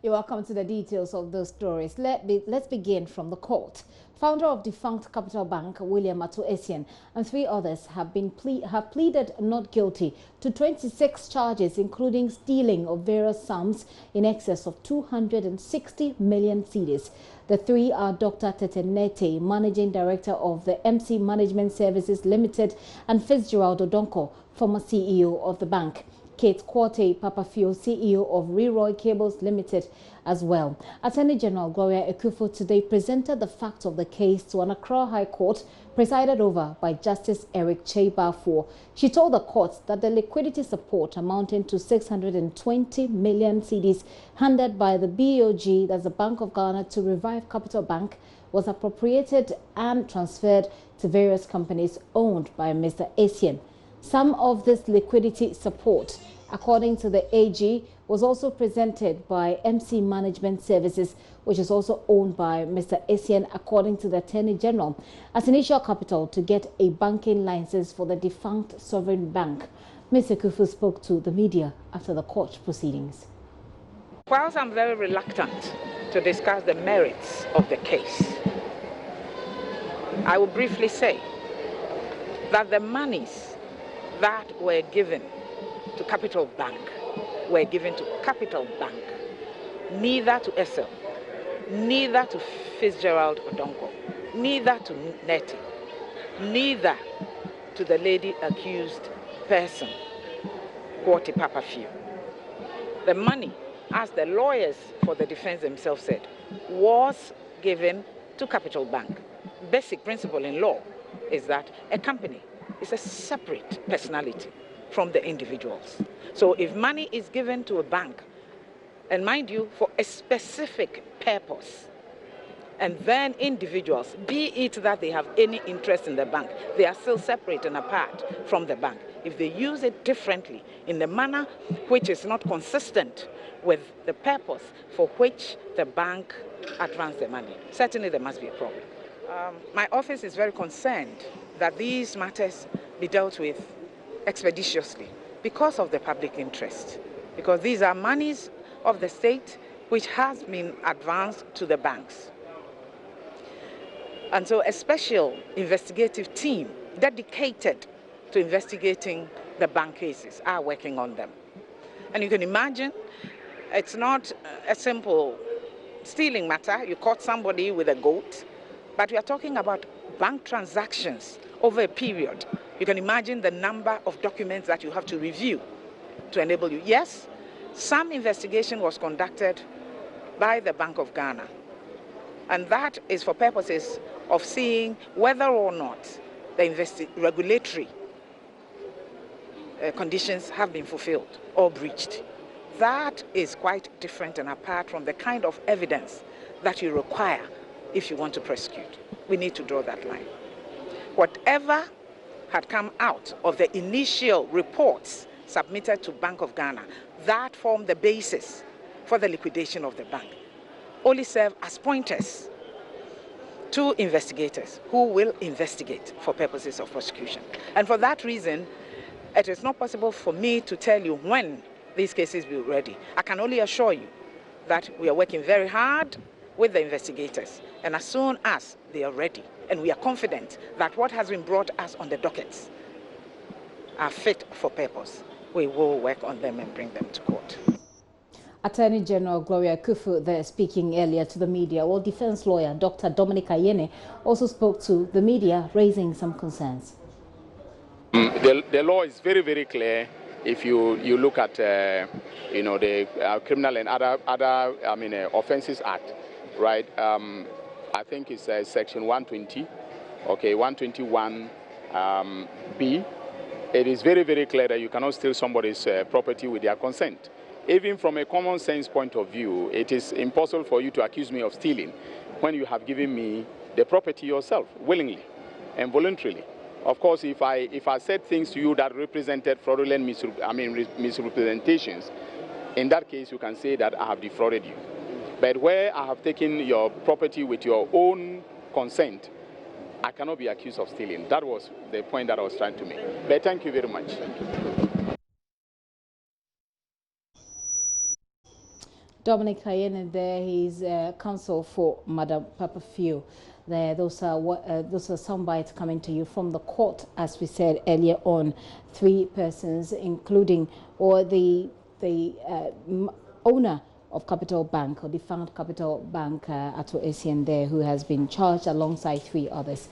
You're welcome to the details of those stories. Let's begin from the court. Founder of defunct Capital Bank, William Atu-Essien, and 3 others have pleaded not guilty to 26 charges, including stealing of various sums in excess of 260 million cedis. The 3 are Dr. Tetenete, Managing Director of the MC Management Services Limited, and Fitzgerald Odonko, former CEO of the bank. Kate Quartey Papafio, CEO of Reroy Cables Limited as well. Attorney General Gloria Ekufu today presented the facts of the case to an Accra High Court presided over by Justice Eric Cheibafor. She told the court that the liquidity support amounting to 620 million cedis handed by the BOG, that's the Bank of Ghana, to revive Capital Bank was appropriated and transferred to various companies owned by Mr. Essien. Some of this liquidity support, according to the AG, was also presented by MC Management Services, which is also owned by Mr. Essien, according to the Attorney General, as initial capital to get a banking license for the defunct sovereign bank. Mr. Kufu spoke to the media after the court proceedings. Whilst I'm very reluctant to discuss the merits of the case, I will briefly say that the monies that were given to Capital Bank were given to Capital Bank, neither to Essel, neither to Fitzgerald Odonko, neither to Nettie, neither to the lady accused person, Quartey Papafio. The money, as the lawyers for the defense themselves said, was given to Capital Bank. Basic principle in law is that a company is a separate personality from the individuals. So if money is given to a bank, and mind you, for a specific purpose, and then individuals, be it that they have any interest in the bank, they are still separate and apart from the bank. If they use it differently in a manner which is not consistent with the purpose for which the bank advanced the money, certainly there must be a problem. My office is very concerned that these matters be dealt with expeditiously because of the public interest, because these are monies of the state which has been advanced to the banks. And so a special investigative team dedicated to investigating the bank cases are working on them. And you can imagine it's not a simple stealing matter. You caught somebody with a goat, but we are talking about bank transactions over a period. You can imagine the number of documents that you have to review to enable you. Yes, some investigation was conducted by the Bank of Ghana, and that is for purposes of seeing whether or not the regulatory conditions have been fulfilled or breached. That is quite different and apart from the kind of evidence that you require if you want to prosecute. We need to draw that line. Whatever had come out of the initial reports submitted to Bank of Ghana, that formed the basis for the liquidation of the bank, only serve as pointers to investigators who will investigate for purposes of prosecution. And for that reason, it is not possible for me to tell you when these cases will be ready. I can only assure you that we are working very hard with the investigators, and as soon as they are ready, and we are confident that what has been brought us on the dockets are fit for purpose, we will work on them and bring them to court. Attorney General Gloria Ekufu there speaking earlier to the media, while defense lawyer Dr. Dominic Ayene also spoke to the media, raising some concerns. The law is very, very clear. If you look at the Criminal and other Offences Act, right? I think it's section 120, okay, 121 B. It is very, very clear that you cannot steal somebody's property with their consent. Even from a common sense point of view, it is impossible for you to accuse me of stealing when you have given me the property yourself, willingly and voluntarily. Of course, if I said things to you that represented fraudulent misrepresentations, in that case you can say that I have defrauded you. But where I have taken your property with your own consent, I cannot be accused of stealing. That was the point that I was trying to make. But thank you very much. Dominic Kayene there, he's counsel for Madam Papa Few. There, those are some bites coming to you from the court, as we said earlier on. 3 persons, including the owner of Capital Bank, or defunct Capital Bank, Ato Essien there, who has been charged alongside 3 others.